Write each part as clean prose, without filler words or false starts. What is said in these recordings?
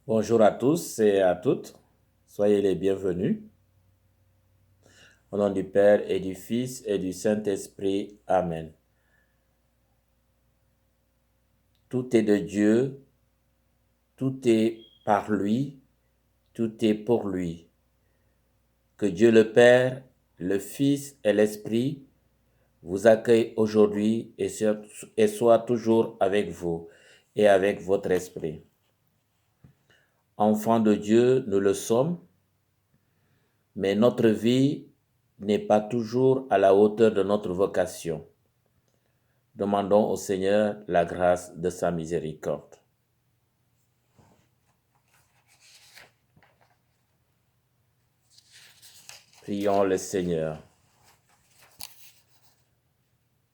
Bonjour à tous et à toutes, soyez les bienvenus. Au nom du Père et du Fils et du Saint-Esprit, Amen. Tout est de Dieu, tout est par lui, tout est pour lui. Que Dieu le Père, le Fils et l'Esprit vous accueillent aujourd'hui et soit toujours avec vous et avec votre esprit. Enfants de Dieu, nous le sommes, mais notre vie n'est pas toujours à la hauteur de notre vocation. Demandons au Seigneur la grâce de sa miséricorde. Prions le Seigneur.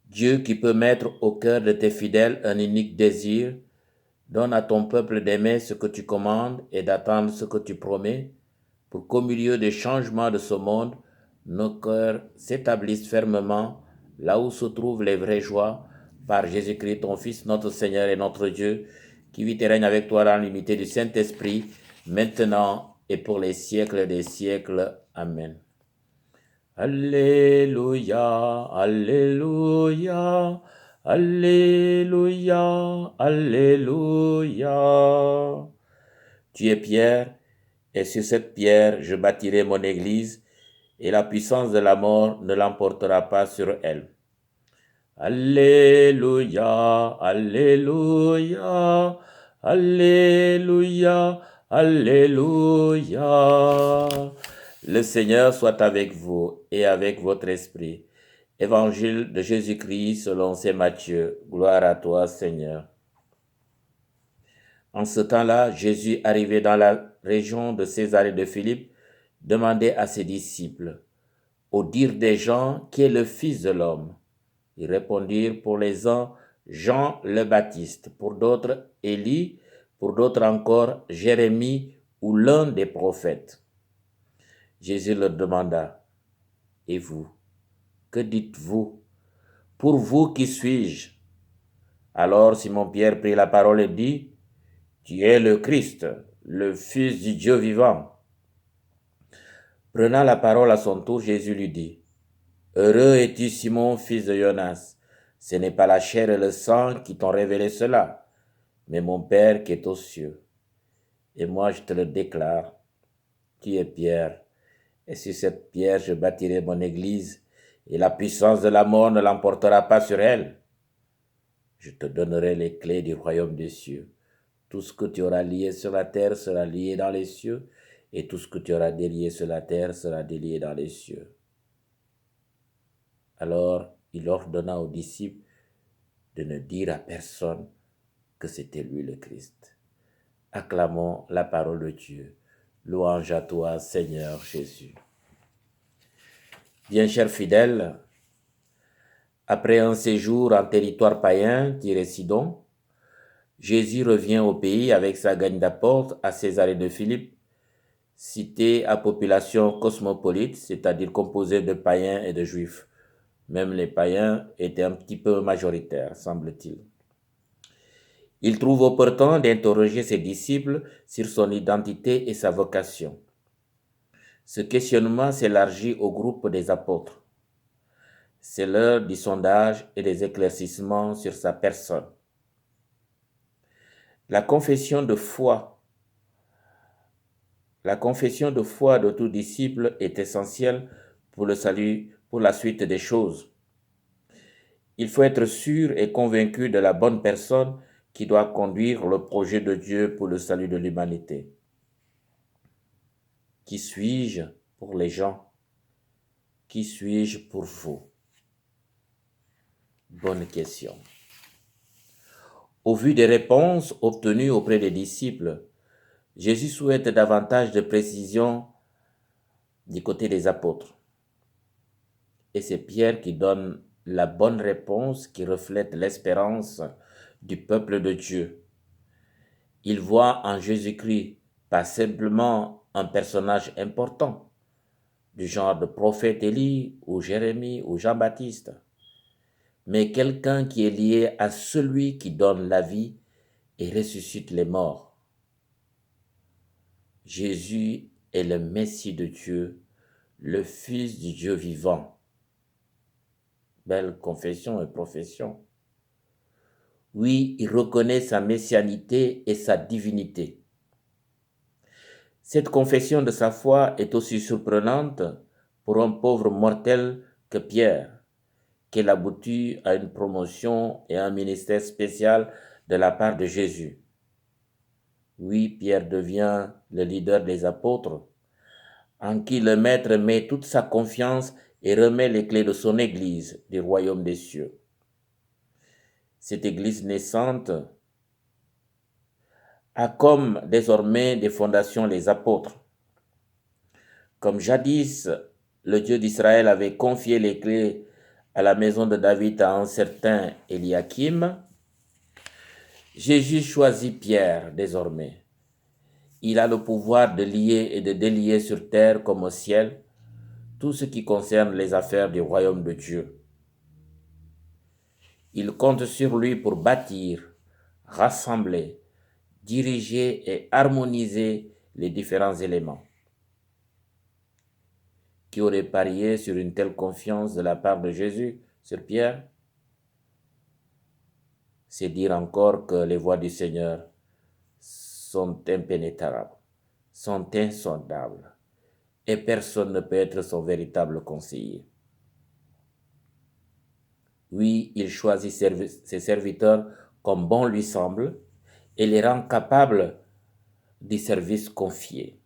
Dieu qui peut mettre au cœur de tes fidèles un unique désir, donne à ton peuple d'aimer ce que tu commandes et d'attendre ce que tu promets, pour qu'au milieu des changements de ce monde, nos cœurs s'établissent fermement là où se trouvent les vraies joies, par Jésus-Christ, ton Fils, notre Seigneur et notre Dieu, qui vit et règne avec toi dans l'unité du Saint-Esprit, maintenant et pour les siècles des siècles. Amen. Alléluia, Alléluia, Alléluia, Alléluia. Tu es Pierre, et sur cette pierre je bâtirai mon église, et la puissance de la mort ne l'emportera pas sur elle. Alléluia, Alléluia, Alléluia, Alléluia. Le Seigneur soit avec vous et avec votre esprit. Évangile de Jésus-Christ selon saint Matthieu. Gloire à toi, Seigneur. En ce temps-là, Jésus, arrivé dans la région de Césarée de Philippe, demandait à ses disciples, au dire des gens, qui est le Fils de l'homme? Ils répondirent, pour les uns, Jean le Baptiste, pour d'autres, Élie, pour d'autres encore, Jérémie ou l'un des prophètes. Jésus leur demanda, et vous, que dites-vous? Pour vous, qui suis-je? Alors Simon-Pierre prit la parole et dit, tu es le Christ, le Fils du Dieu vivant. Prenant la parole à son tour, Jésus lui dit, heureux es-tu, Simon, fils de Jonas. Ce n'est pas la chair et le sang qui t'ont révélé cela, mais mon Père qui est aux cieux. Et moi, je te le déclare, tu es Pierre, et sur cette pierre, je bâtirai mon église, et la puissance de la mort ne l'emportera pas sur elle. Je te donnerai les clés du royaume des cieux. Tout ce que tu auras lié sur la terre sera lié dans les cieux, et tout ce que tu auras délié sur la terre sera délié dans les cieux. Alors il ordonna aux disciples de ne dire à personne que c'était lui le Christ. Acclamons la parole de Dieu. Louange à toi, Seigneur Jésus. Bien chers fidèles, après un séjour en territoire païen, tiré Sidon, Jésus revient au pays avec sa gagne d'apporte à Césarée de Philippe, cité à population cosmopolite, c'est-à-dire composée de païens et de juifs. Même les païens étaient un petit peu majoritaires, semble-t-il. Il trouve opportun d'interroger ses disciples sur son identité et sa vocation. Ce questionnement s'élargit au groupe des apôtres. C'est l'heure du sondage et des éclaircissements sur sa personne. La confession de foi de tout disciple est essentielle pour le salut, pour la suite des choses. Il faut être sûr et convaincu de la bonne personne qui doit conduire le projet de Dieu pour le salut de l'humanité. Qui suis-je pour les gens? Qui suis-je pour vous? Bonne question. Au vu des réponses obtenues auprès des disciples, Jésus souhaite davantage de précision du côté des apôtres. Et c'est Pierre qui donne la bonne réponse qui reflète l'espérance du peuple de Dieu. Il voit en Jésus-Christ pas simplement un personnage important, du genre de prophète Élie ou Jérémie ou Jean-Baptiste, mais quelqu'un qui est lié à celui qui donne la vie et ressuscite les morts. Jésus est le Messie de Dieu, le Fils du Dieu vivant. Belle confession et profession. Oui, il reconnaît sa messianité et sa divinité. Cette confession de sa foi est aussi surprenante pour un pauvre mortel que Pierre, qu'elle aboutit à une promotion et un ministère spécial de la part de Jésus. Oui, Pierre devient le leader des apôtres, en qui le Maître met toute sa confiance et remet les clés de son Église du royaume des cieux. Cette Église naissante a comme désormais des fondations les apôtres. Comme jadis, le Dieu d'Israël avait confié les clés à la maison de David à un certain Eliakim, Jésus choisit Pierre désormais. Il a le pouvoir de lier et de délier sur terre comme au ciel tout ce qui concerne les affaires du royaume de Dieu. Il compte sur lui pour bâtir, rassembler, diriger et harmoniser les différents éléments. Qui aurait parié sur une telle confiance de la part de Jésus sur Pierre? C'est dire encore que les voies du Seigneur sont impénétrables, sont insondables, et personne ne peut être son véritable conseiller. Oui, il choisit ses serviteurs comme bon lui semble et les rend capables du service confié.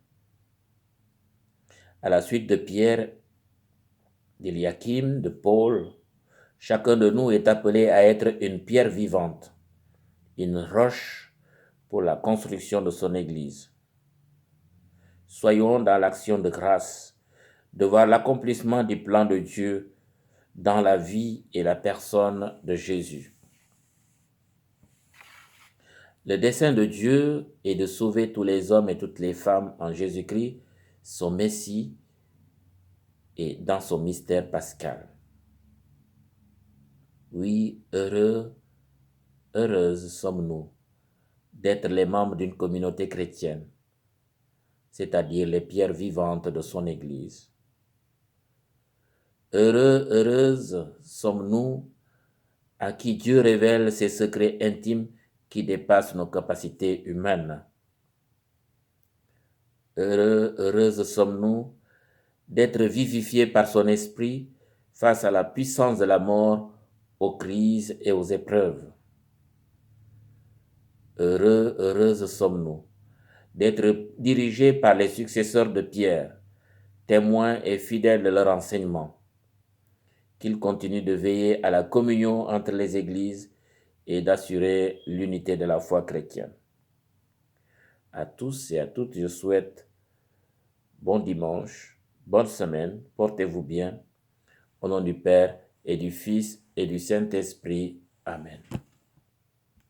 À la suite de Pierre, d'Eliakim, de Paul, chacun de nous est appelé à être une pierre vivante, une roche pour la construction de son Église. Soyons dans l'action de grâce, de voir l'accomplissement du plan de Dieu dans la vie et la personne de Jésus. Le dessein de Dieu est de sauver tous les hommes et toutes les femmes en Jésus-Christ, son Messie, et dans son mystère pascal. Oui, heureuses sommes-nous d'être les membres d'une communauté chrétienne, c'est-à-dire les pierres vivantes de son Église. Heureuses sommes-nous à qui Dieu révèle ses secrets intimes qui dépassent nos capacités humaines. Heureuses sommes-nous d'être vivifiés par son esprit face à la puissance de la mort, aux crises et aux épreuves. Heureuses sommes-nous d'être dirigés par les successeurs de Pierre, témoins et fidèles de leur enseignement, qu'ils continuent de veiller à la communion entre les églises et d'assurer l'unité de la foi chrétienne. À tous et à toutes, je souhaite bon dimanche, bonne semaine, portez-vous bien, au nom du Père et du Fils et du Saint-Esprit. Amen.